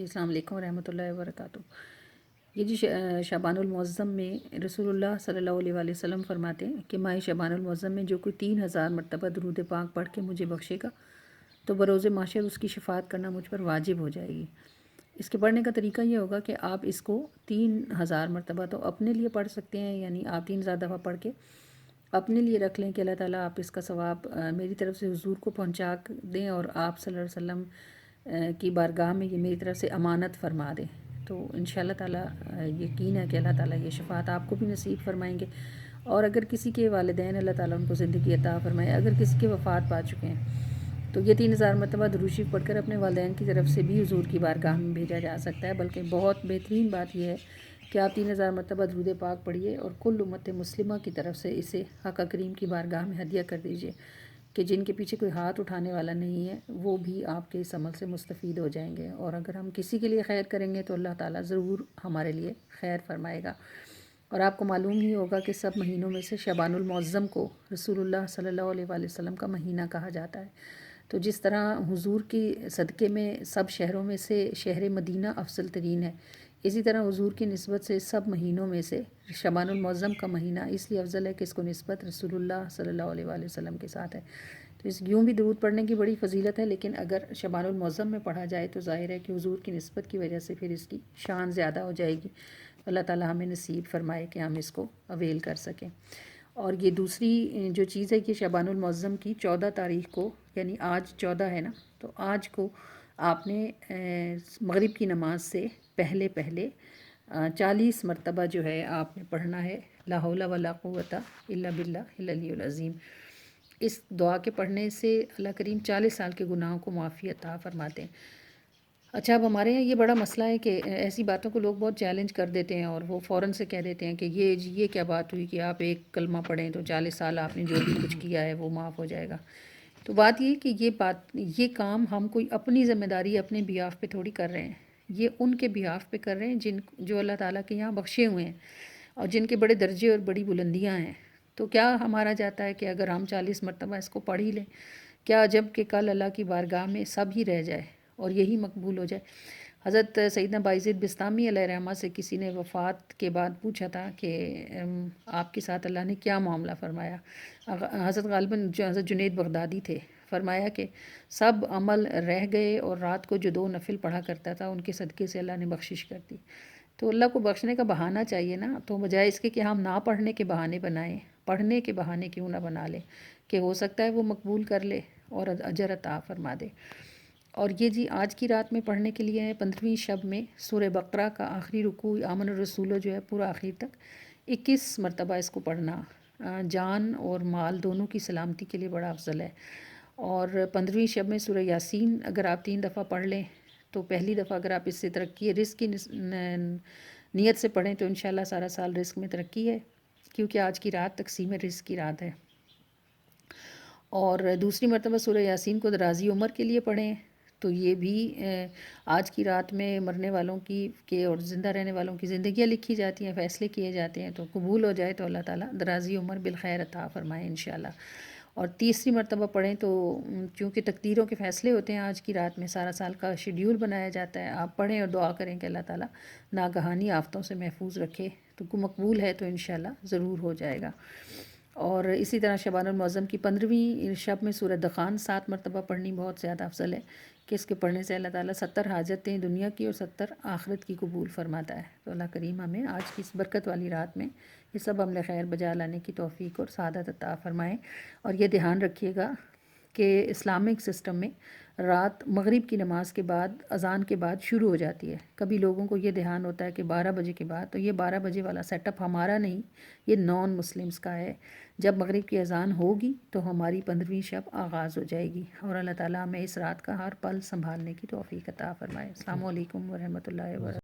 جی السلام علیکم ورحمۃ اللہ وبرکاتہ۔ یہ جی شعبان المعظم میں رسول اللہ صلی اللہ علیہ وآلہ وسلم فرماتے ہیں کہ ماہ شعبان المعظم میں جو کوئی 3000 مرتبہ درود پاک پڑھ کے مجھے بخشے گا تو بروز محشر اس کی شفاعت کرنا مجھ پر واجب ہو جائے گی۔ اس کے پڑھنے کا طریقہ یہ ہوگا کہ آپ اس کو 3000 مرتبہ تو اپنے لیے پڑھ سکتے ہیں، یعنی آپ 3000 دفعہ پڑھ کے اپنے لیے رکھ لیں کہ اللہ تعالیٰ آپ اس کا ثواب میری طرف سے حضور کو پہنچا دیں اور آپ صلی اللہ علیہ وسلم کی بارگاہ میں یہ میری طرف سے امانت فرما دیں۔ تو انشاءاللہ تعالیٰ یقین ہے کہ اللہ تعالیٰ یہ شفاعت آپ کو بھی نصیب فرمائیں گے، اور اگر کسی کے والدین اللہ تعالیٰ ان کو زندگی عطا فرمائے، اگر کسی کے وفات پا چکے ہیں تو یہ 3000 مرتبہ درود شریف پڑھ کر اپنے والدین کی طرف سے بھی حضور کی بارگاہ میں بھیجا جا سکتا ہے۔ بلکہ بہت بہترین بات یہ ہے کہ آپ 3000 مرتبہ درود پاک پڑھیے اور کل امت مسلمہ کی طرف سے اسے حق کریم کی بارگاہ میں ہدیہ کر دیجیے کہ جن کے پیچھے کوئی ہاتھ اٹھانے والا نہیں ہے وہ بھی آپ کے اس عمل سے مستفید ہو جائیں گے، اور اگر ہم کسی کے لیے خیر کریں گے تو اللہ تعالیٰ ضرور ہمارے لیے خیر فرمائے گا۔ اور آپ کو معلوم ہی ہوگا کہ سب مہینوں میں سے شعبان المعظم کو رسول اللہ صلی اللہ علیہ وآلہ وسلم کا مہینہ کہا جاتا ہے۔ تو جس طرح حضور کی صدقے میں سب شہروں میں سے شہر مدینہ افضل ترین ہے، اسی طرح حضور کی نسبت سے سب مہینوں میں سے شعبان المعظم کا مہینہ اس لیے افضل ہے کہ اس کو نسبت رسول اللہ صلی اللہ علیہ وآلہ وسلم کے ساتھ ہے۔ تو اس یوں بھی درود پڑھنے کی بڑی فضیلت ہے، لیکن اگر شعبان المعظم میں پڑھا جائے تو ظاہر ہے کہ حضور کی نسبت کی وجہ سے پھر اس کی شان زیادہ ہو جائے گی۔ اللہ تعالیٰ ہمیں نصیب فرمائے کہ ہم اس کو اویل کر سکیں۔ اور یہ دوسری جو چیز ہے کہ شعبان المعظم کی 14 تاریخ کو، یعنی آج 14 ہے نا، تو آج کو آپ نے مغرب کی نماز سے پہلے 40 مرتبہ جو ہے آپ نے پڑھنا ہے لا حول ولا قوت الا باللہ العلی العظیم۔ اس دعا کے پڑھنے سے اللہ کریم 40 سال کے گناہوں کو معافی عطا فرماتے ہیں۔ اچھا، اب ہمارے یہاں یہ بڑا مسئلہ ہے کہ ایسی باتوں کو لوگ بہت چیلنج کر دیتے ہیں اور وہ فوراً سے کہہ دیتے ہیں کہ یہ کیا بات ہوئی کہ آپ ایک کلمہ پڑھیں تو 40 سال آپ نے جو بھی کچھ کیا ہے وہ معاف ہو جائے گا۔ تو بات یہ کہ یہ کام ہم کوئی اپنی ذمہ داری اپنے بیہاف پہ تھوڑی کر رہے ہیں، یہ ان کے بیہاف پہ کر رہے ہیں جو اللہ تعالیٰ کے یہاں بخشے ہوئے ہیں اور جن کے بڑے درجے اور بڑی بلندیاں ہیں۔ تو کیا ہمارا جاتا ہے کہ اگر ہم 40 مرتبہ اس کو پڑھ ہی لیں، کیا جب کہ کل اللہ کی بارگاہ میں سب ہی رہ جائے اور یہی مقبول ہو جائے؟ حضرت سیدنا بائزید بستامی علیہ رحمہ سے کسی نے وفات کے بعد پوچھا تھا کہ آپ کے ساتھ اللہ نے کیا معاملہ فرمایا؟ حضرت غالباً حضرت جنید بغدادی تھے، فرمایا کہ سب عمل رہ گئے اور رات کو جو 2 نفل پڑھا کرتا تھا ان کے صدقے سے اللہ نے بخشش کر دی۔ تو اللہ کو بخشنے کا بہانہ چاہیے نا، تو بجائے اس کے کہ ہم نہ پڑھنے کے بہانے بنائیں، پڑھنے کے بہانے کیوں نہ بنا لیں کہ ہو سکتا ہے وہ مقبول کر لے اور اجر عطا فرما دے۔ اور یہ جی آج کی رات میں پڑھنے کے لیے ہے 15ویں شب میں سورہ بقرہ کا آخری رکوع آمن الرسول جو ہے پورا آخر تک 21 مرتبہ اس کو پڑھنا جان اور مال دونوں کی سلامتی کے لیے بڑا افضل ہے۔ اور 15ویں شب میں سورہ یاسین اگر آپ 3 دفعہ پڑھ لیں تو پہلی دفعہ اگر آپ اس سے ترقی رزق کی نیت سے پڑھیں تو انشاءاللہ سارا سال رزق میں ترقی ہے، کیونکہ آج کی رات تقسیم رزق کی رات ہے۔ اور دوسری مرتبہ سورہ یاسین کو دراز عمر کے لیے پڑھیں تو یہ بھی آج کی رات میں مرنے والوں کی اور زندہ رہنے والوں کی زندگیاں لکھی جاتی ہیں، فیصلے کیے جاتے ہیں، تو قبول ہو جائے تو اللہ تعالیٰ دراز عمر بالخیر عطا فرمائے انشاءاللہ۔ اور تیسری مرتبہ پڑھیں تو چونکہ تقدیروں کے فیصلے ہوتے ہیں آج کی رات میں، سارا سال کا شیڈیول بنایا جاتا ہے، آپ پڑھیں اور دعا کریں کہ اللہ تعالیٰ ناگہانی آفتوں سے محفوظ رکھے، تو مقبول ہے تو انشاءاللہ ضرور ہو جائے گا۔ اور اسی طرح شعبان المعظم کی 15ویں شب میں سورہ دخان 7 مرتبہ پڑھنی بہت زیادہ افضل ہے کہ اس کے پڑھنے سے اللہ تعالیٰ 70 حاجتیں دنیا کی اور 70 آخرت کی قبول فرماتا ہے۔ تو اللہ کریم ہمیں آج کی اس برکت والی رات میں یہ سب عمل خیر بجا لانے کی توفیق اور سعادت عطا فرمائیں۔ اور یہ دھیان رکھیے گا کہ اسلامک سسٹم میں رات مغرب کی نماز کے بعد اذان کے بعد شروع ہو جاتی ہے۔ کبھی لوگوں کو یہ دھیان ہوتا ہے کہ 12 بجے کے بعد، تو یہ 12 بجے والا سیٹ اپ ہمارا نہیں، یہ نان مسلمز کا ہے۔ جب مغرب کی اذان ہوگی تو ہماری 15ویں شب آغاز ہو جائے گی، اور اللہ تعالیٰ ہمیں اس رات کا ہر پل سنبھالنے کی توفیق عطا فرمائے۔ السلام علیکم ورحمۃ اللہ وبرکاتہ۔